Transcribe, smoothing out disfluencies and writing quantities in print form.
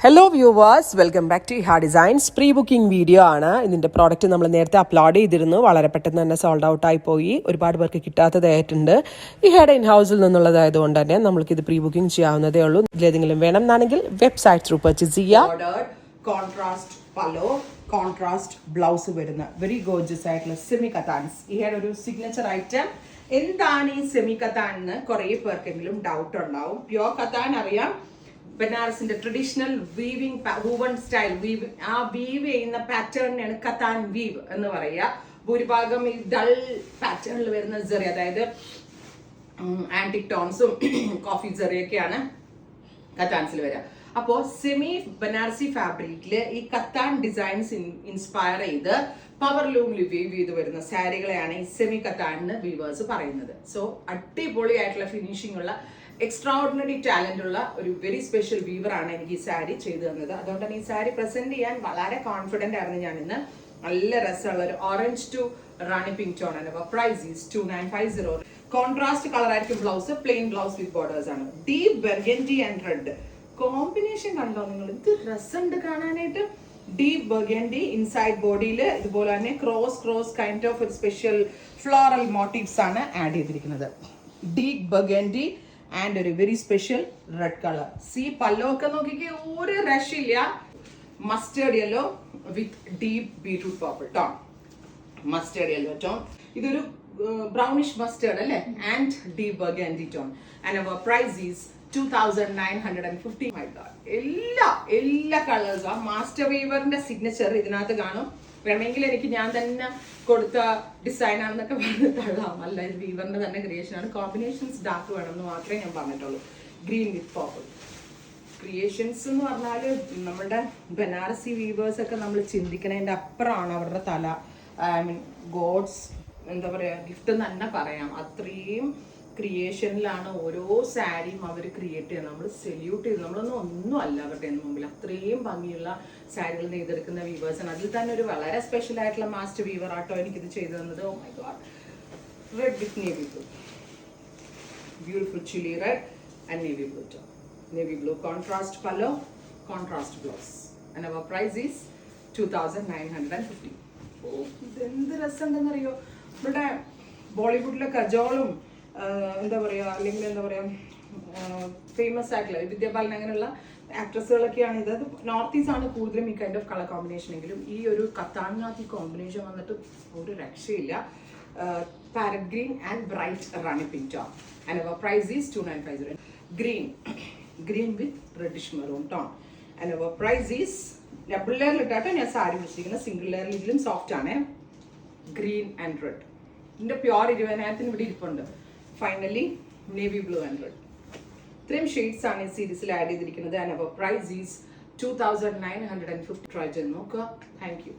Hello viewers, welcome back to Iha designs. Pre booking video ആണ്. ഇതിൻ്റെ product നമ്മൾ നേരത്തെ അപ്ലോഡ് ചെയ്തിരുന്നു. വളരെ പെട്ടെന്ന് തന്നെ സോൾഡ് ഔട്ടായി പോയി. ഒരുപാട് പേർക്ക് കിട്ടാത്തതായിട്ടുണ്ട്. ഇഹയുടെ ഇൻ ഹൗസിൽ നിന്നുള്ളതായതുകൊണ്ട് തന്നെ നമ്മൾക്കിത് പ്രീ ബുക്കിംഗ് ചെയ്യാവുന്നതേ ഉള്ളൂ. ഇതിലേതെങ്കിലും വേണം എന്നാണെങ്കിൽ വെബ്സൈറ്റ് ത്രൂ പർച്ചേസ് ചെയ്യാം. കോൺട്രാസ്റ്റ് പല്ലോ, കോൺട്രാസ്റ്റ് ബ്ലൗസ് വരുന്ന വെരി ഗോർജിയസ് ആയിട്ടുള്ള സെമി കത്താൻസ്. ഇഹയുടെ ഒരു സിഗ്നേച്ചർ ഐറ്റം. എന്താണ് ഈ സെമി കത്താൻ എന്ന് കുറേ പേർക്കെങ്കിലും ഡൗട്ട് ഉണ്ടാവും. പ്യോർ കത്താൻ അറിയാം, ബനാറസിന്റെ traditional weaving woven style weave, ആ വീവ് ചെയ്യുന്ന പാറ്റേണിനാണ് കത്താൻ വീവ് എന്ന് പറയുക. ഭൂരിഭാഗം ഈ ഡൾ പാറ്റേണിൽ വരുന്ന സെറി, അതായത് ആന്റിക് ടോൺസും കോഫി സെറിയൊക്കെയാണ് കത്താൻസിൽ വരിക. അപ്പോൾ സെമി ബനാറസി ഫാബ്രിക്കില് ഈ കത്താൻ ഡിസൈൻസ് ഇൻസ്പയർ ചെയ്ത് പവർ ലൂമിൽ വീവ് ചെയ്ത് വരുന്ന സാരികളെയാണ് ഈ സെമി കത്താൻ വീവേഴ്സ് പറയുന്നത്. സോ അടിപൊളിയായിട്ടുള്ള ഫിനിഷിംഗ് ഉള്ള എക്സ്ട്രാordinary ടാലന്റ് ഉള്ള ഒരു വെരി സ്പെഷ്യൽ വീവറാണ് എനിക്ക് ഈ സാരി ചെയ്തു തന്നത്. അതുകൊണ്ട് തന്നെ ഈ സാരി പ്രസന്റ് ചെയ്യാൻ വളരെ കോൺഫിഡന്റ് ആയിരുന്നു ഞാൻ ഇന്ന്. നല്ല രസമുള്ള ഒരു orange to rani pink tone ആണ്. Price is 2950. കോൺട്രാസ്റ്റ് കളർ ആയിരിക്കും blouse, plain blouse with borders ആണ്. Deep burgundy and red combination കണ്ടോ നിങ്ങൾ? ഇത് രസമുണ്ട് കാണാനായിട്ട്. ഡീപ് ബർഗൻഡി ഇൻസൈഡ് ബോഡിയിൽ ഇതുപോലെ തന്നെ ക്രോസ് കൈൻഡ് ഓഫ് ഒരു സ്പെഷ്യൽ ഫ്ലോറൽ മോട്ടീവ്സ് ആണ് ആഡ് ചെയ്തിരിക്കുന്നത്. ഡീപ് ബർഗൻഡി ആൻഡ് ഒരു very special red colour. See pallu ഒക്കെ നോക്കിക്കേ, ഒരു രക്ഷയില്ല. Mustard yellow with deep beetroot purple tone. Mustard yellow tone, ഇതൊരു ബ്രൗണിഷ് മസ്റ്റേർഡ് അല്ലേ, and deep burgundy tone. And our price is 2950. My god, എല്ലാ കളേഴ്സും ആ മാസ്റ്റർ വീവറിന്റെ സിഗ്നേച്ചർ ഇതിനകത്ത് കാണും. വേണമെങ്കിൽ എനിക്ക് ഞാൻ തന്നെ കൊടുത്ത ഡിസൈൻ ആണെന്നൊക്കെ പറഞ്ഞ് തള്ളാം. അല്ല, ഇത് വീവറിന്റെ തന്നെ ക്രിയേഷൻ ആണ്. കോമ്പിനേഷൻസ് ഡാർക്ക് വേണമെന്ന് മാത്രമേ ഞാൻ പറഞ്ഞിട്ടുള്ളൂ. ഗ്രീൻ വിത്ത് പർപ്പിൾ ക്രിയേഷൻസ് എന്ന് പറഞ്ഞാൽ നമ്മുടെ ബനാറസി വീവേഴ്സ് ഒക്കെ നമ്മൾ ചിന്തിക്കുന്നതിൻ്റെ അപ്പുറമാണ് അവരുടെ തല. ഐ മീൻ ഗോഡ്സ് എന്താ പറയുക, ഗിഫ്റ്റ് എന്ന് തന്നെ പറയാം. അത്രയും ക്രിയേഷനിലാണ് ഓരോ സാരിയും അവർ ക്രിയേറ്റ് ചെയ്യുന്നത്. നമ്മൾ സെല്യൂട്ട് ചെയ്ത്, ഒന്നും അല്ല അവരുടെ മുമ്പിൽ. അത്രയും ഭംഗിയുള്ള സാരികൾ നെയ്തെടുക്കുന്ന വീവേഴ്സാണ്. അതിൽ തന്നെ ഒരു വളരെ സ്പെഷ്യൽ ആയിട്ടുള്ള മാസ്റ്റർ വീവർ ആട്ടോ എനിക്കിത് ചെയ്തു തന്നത്. Oh my god, red with navy blue, beautiful chilli red and navy blue tone. Navy blue contrast pallu, contrast blouse. And our price is 2950. Oh, ഇതെന്ത് രസമുണ്ടെന്നറിയോ? ഇവിടെ ബോളിവുഡിലെ കജോളും എന്താ പറയുക, അല്ലെങ്കിൽ എന്താ പറയുക, ഫേമസ് ആയിട്ടുള്ള വിദ്യാബാലൻ അങ്ങനെയുള്ള ആക്ട്രസുകളൊക്കെയാണ് ഇത്. നോർത്ത് ഈസ്റ്റ് ആണ് കൂടുതലും ഈ കൈൻഡ് ഓഫ് കളർ കോമ്പിനേഷൻ എങ്കിലും ഈ ഒരു കത്താനാത്തി കോമ്പിനേഷൻ വന്നിട്ട് ഒരു രക്ഷയില്ല. Parrot green and bright rani pink tone. And our price is 2950. Green with reddish maroon tone. And our price is, double ലെയറിൽ ഇട്ടാട്ടോ ഞാൻ സാരി വെച്ചിരിക്കുന്നത്. സിംഗിൾ ലെയറിൽ ഇതിലും സോഫ്റ്റ് ആണ്. ഗ്രീൻ ആൻഡ് റെഡ്, ഇതിന്റെ പ്യോർ 20,000 ഇവിടെ ഇരിപ്പുണ്ട്. Finally navy blue and red. ഇത്രയും ഷെയ്ഡ്സ് ആണ് ഈ സീരീസിൽ ആഡ് ചെയ്തിരിക്കുന്നത്. And our price is 2950. Try ചെയ്ത് നോക്കുക. Thank U.